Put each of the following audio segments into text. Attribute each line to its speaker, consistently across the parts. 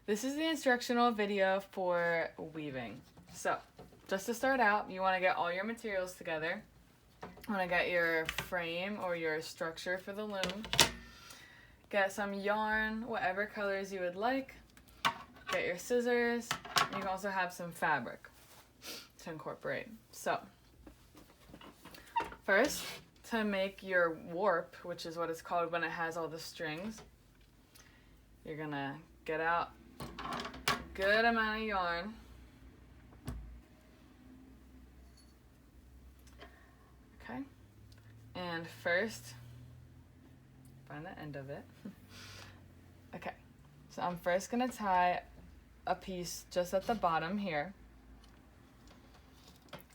Speaker 1: This is the instructional video for weaving. So, just to start out, you want to get all your materials together. You want to get your frame or your structure for the loom. Get some yarn, whatever colors you would like. Get your scissors. You can also have some fabric to incorporate. So, first, to make your warp, which is what it's called when it has all the strings, you're gonna get out a good amount of yarn. Okay, and first, find the end of it. Okay, so I'm first gonna tie a piece just at the bottom here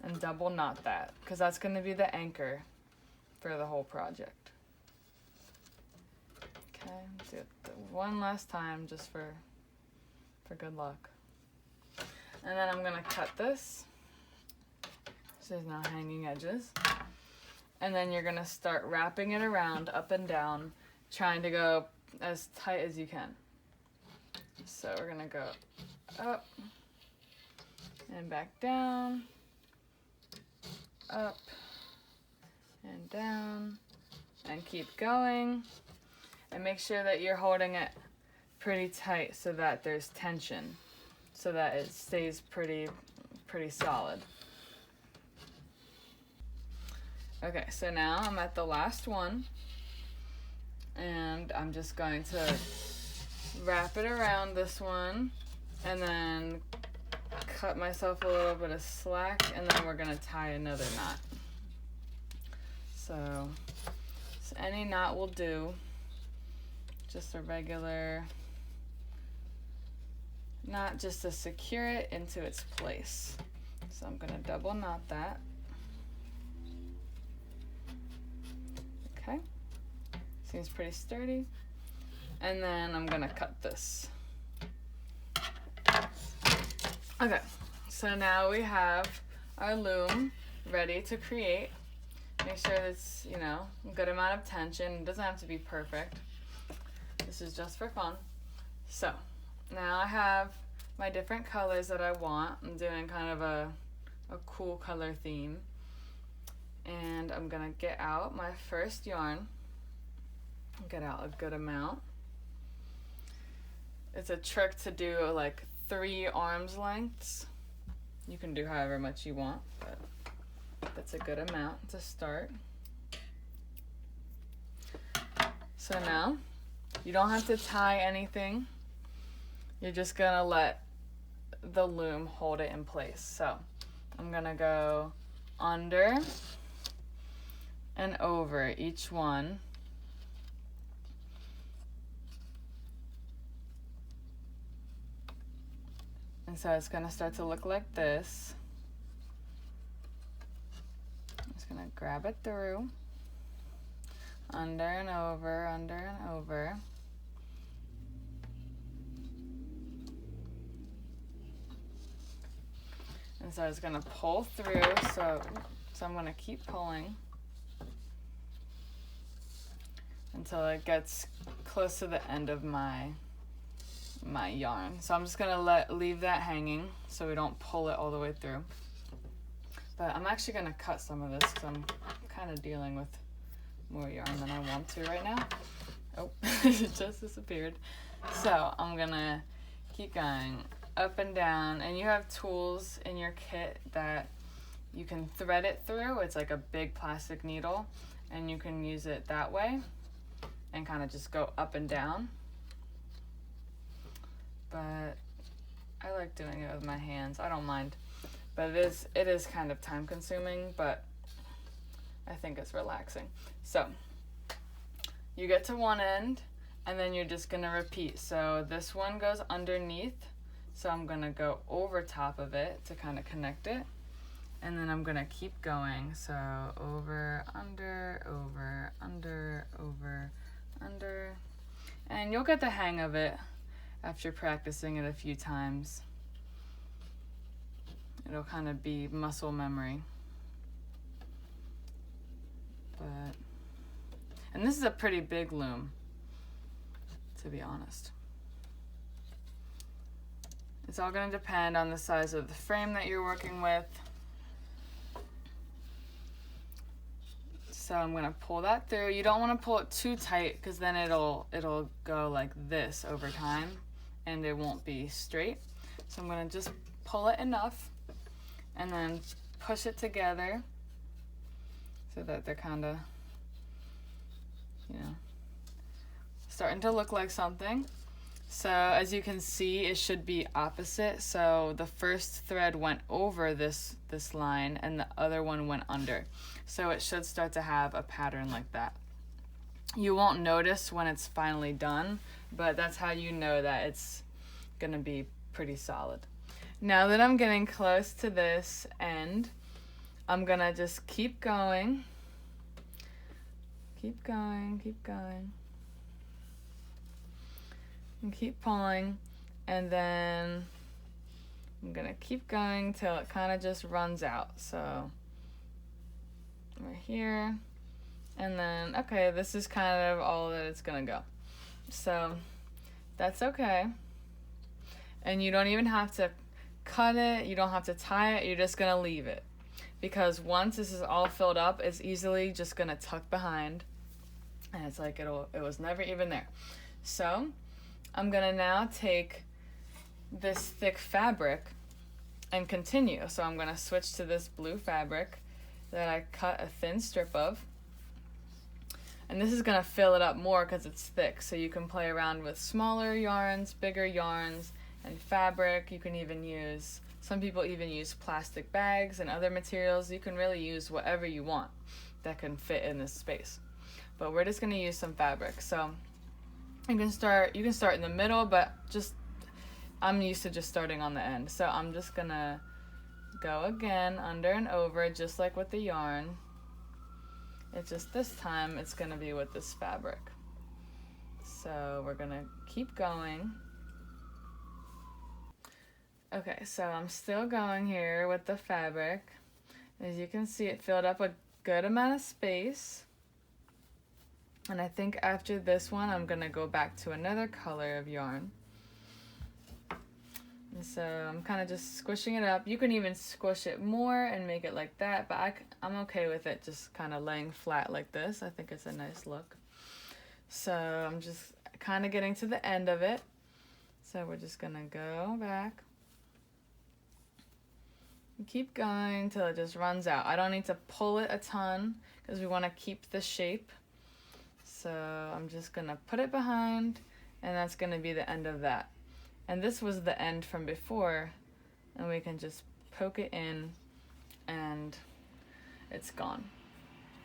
Speaker 1: and double knot that, because that's gonna be the anchor for the whole project. Okay, do it one last time just for good luck. And then I'm gonna cut this so there's no hanging edges. And then you're gonna start wrapping it around up and down, trying to go as tight as you can. So we're gonna go up and back down, up and down, and keep going. And make sure that you're holding it pretty tight so that there's tension, so that it stays pretty solid. Okay, so now I'm at the last one, and I'm just going to wrap it around this one and then cut myself a little bit of slack, and then we're gonna tie another knot. So any knot will do, just a regular knot just to secure it into its place. So I'm gonna double knot that. Okay, seems pretty sturdy. And then I'm gonna cut this. Okay, so now we have our loom ready to create. Make sure it's, a good amount of tension. It doesn't have to be perfect. This is just for fun. So now I have my different colors that I want. I'm doing kind of a cool color theme. And I'm gonna get out my first yarn. Get out a good amount. It's a trick to do like 3 arms lengths. You can do however much you want, but that's a good amount to start. So now, you don't have to tie anything. You're just gonna let the loom hold it in place. So I'm gonna go under and over each one. And so it's gonna start to look like this. I'm just gonna grab it through, under and over, under and over. And so it's gonna pull through, so I'm gonna keep pulling until it gets close to the end of my yarn. So I'm just gonna leave that hanging so we don't pull it all the way through. But I'm actually gonna cut some of this because I'm kind of dealing with more yarn than I want to right now. Oh, it just disappeared. So I'm gonna keep going up and down, and you have tools in your kit that you can thread it through. It's like a big plastic needle, and you can use it that way and kind of just go up and down. But I like doing it with my hands. I don't mind. But it is kind of time consuming, but I think it's relaxing. So you get to one end, and then you're just gonna repeat. So this one goes underneath, so I'm gonna go over top of it to kind of connect it. And then I'm gonna keep going. So over, under, over, under, over, under. And you'll get the hang of it after practicing it a few times. It'll kind of be muscle memory. And this is a pretty big loom, to be honest. It's all going to depend on the size of the frame that you're working with. So I'm going to pull that through. You don't want to pull it too tight because then it'll go like this over time and it won't be straight. So I'm going to just pull it enough and then push it together so that they're kind of, you know, starting to look like something. So as you can see, it should be opposite. So the first thread went over this line and the other one went under. So it should start to have a pattern like that. You won't notice when it's finally done, but that's how you know that it's gonna be pretty solid. Now that I'm getting close to this end, I'm gonna just keep going. Keep going, keep going. And keep pulling, and then I'm gonna keep going till it kind of just runs out. So right here, and then, okay, this is kind of all that it's gonna go. So that's okay. And you don't even have to cut it, you don't have to tie it, you're just gonna leave it. Because once this is all filled up, it's easily just gonna tuck behind, and it's like it was never even there. So I'm gonna now take this thick fabric and continue. So I'm gonna switch to this blue fabric that I cut a thin strip of. And this is gonna fill it up more because it's thick. So you can play around with smaller yarns, bigger yarns, and fabric. You can even use, some people even use plastic bags and other materials. You can really use whatever you want that can fit in this space. But we're just gonna use some fabric. So you can start in the middle, but I'm used to just starting on the end. So I'm just gonna go again under and over, just like with the yarn. It's just this time it's gonna be with this fabric. So we're gonna keep going. Okay, so I'm still going here with the fabric. As you can see, it filled up a good amount of space. And I think after this one, I'm gonna go back to another color of yarn. And so I'm kind of just squishing it up. You can even squish it more and make it like that, but I'm okay with it just kind of laying flat like this. I think it's a nice look. So I'm just kind of getting to the end of it. So we're just gonna go back. And keep going till it just runs out. I don't need to pull it a ton because we want to keep the shape. So I'm just gonna put it behind, and that's gonna be the end of that. And this was the end from before, and we can just poke it in and it's gone.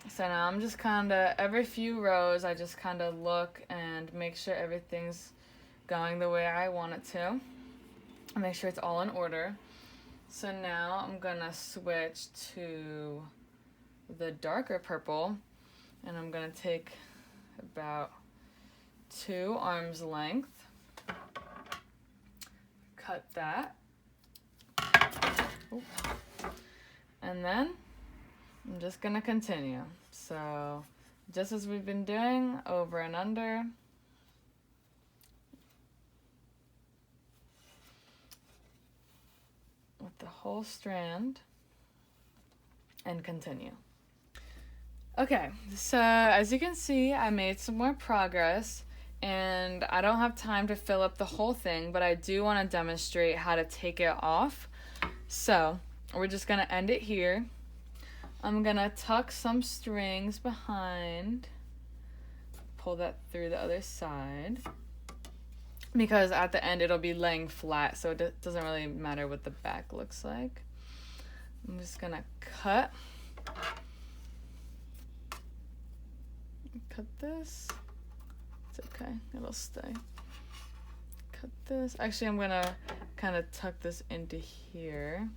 Speaker 1: So now I'm just kinda, every few rows, I just kinda look and make sure everything's going the way I want it to. And make sure it's all in order. So now I'm gonna switch to the darker purple, and I'm gonna take about 2 arms length, cut that, and then I'm just gonna continue. So just as we've been doing, over and under. With the whole strand, and continue. Okay, so as you can see, I made some more progress, and I don't have time to fill up the whole thing, but I do want to demonstrate how to take it off. So we're just gonna end it here. I'm gonna tuck some strings behind, pull that through the other side, because at the end it'll be laying flat, so it doesn't really matter what the back looks like. I'm just gonna cut this. It's okay, it'll stay. Cut this. Actually, I'm gonna kind of tuck this into here.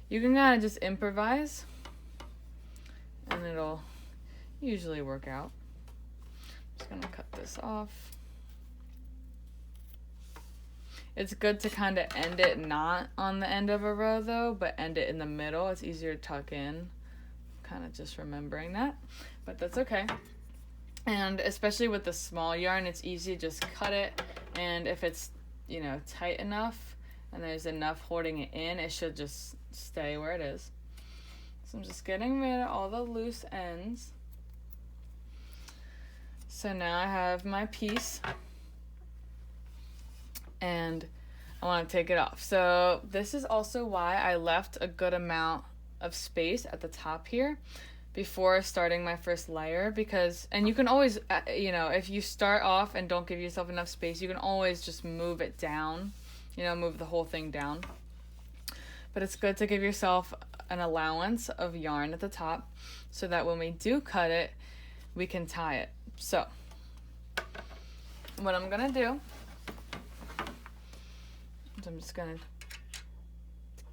Speaker 1: You can kind of just improvise, and it'll usually work out. Just gonna cut this off. It's good to kind of end it not on the end of a row though, but end it in the middle. It's easier to tuck in. Kind of just remembering that, but that's okay. And especially with the small yarn, it's easy to just cut it, and if it's you know, tight enough and there's enough holding it in, it should just stay where it is. So I'm just getting rid of all the loose ends. So now I have my piece and I want to take it off. So this is also why I left a good amount of space at the top here before starting my first layer, because, and you can always, you know, if you start off and don't give yourself enough space, you can always just move it down, you know, move the whole thing down. But it's good to give yourself an allowance of yarn at the top so that when we do cut it, we can tie it. So what I'm gonna do is I'm just gonna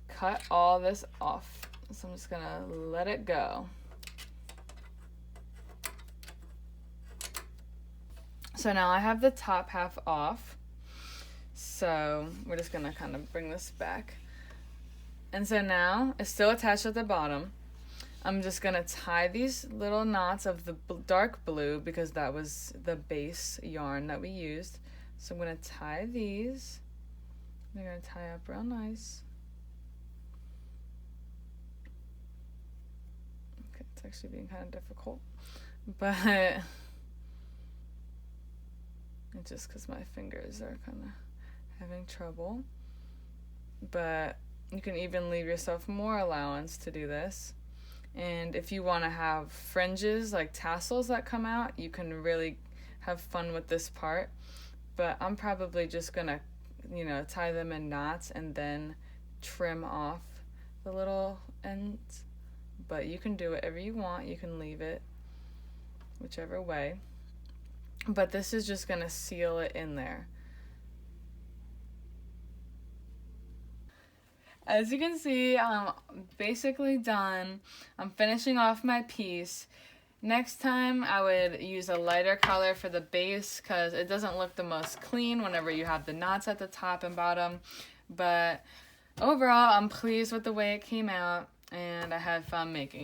Speaker 1: cut all this off. So I'm just gonna let it go. So now I have the top half off. So we're just gonna kind of bring this back. And so now it's still attached at the bottom. I'm just gonna tie these little knots of the dark blue because that was the base yarn that we used. So I'm gonna tie these. They're gonna tie up real nice. Okay, it's actually being kind of difficult, but it's just because my fingers are kind of having trouble. But you can even leave yourself more allowance to do this. And if you want to have fringes, like tassels that come out, you can really have fun with this part. But I'm probably just gonna, you know, tie them in knots and then trim off the little ends. But you can do whatever you want. You can leave it whichever way. But this is just gonna seal it in there. As you can see, I'm basically done. I'm finishing off my piece. Next time I would use a lighter color for the base because it doesn't look the most clean whenever you have the knots at the top and bottom. But overall, I'm pleased with the way it came out and I had fun making it.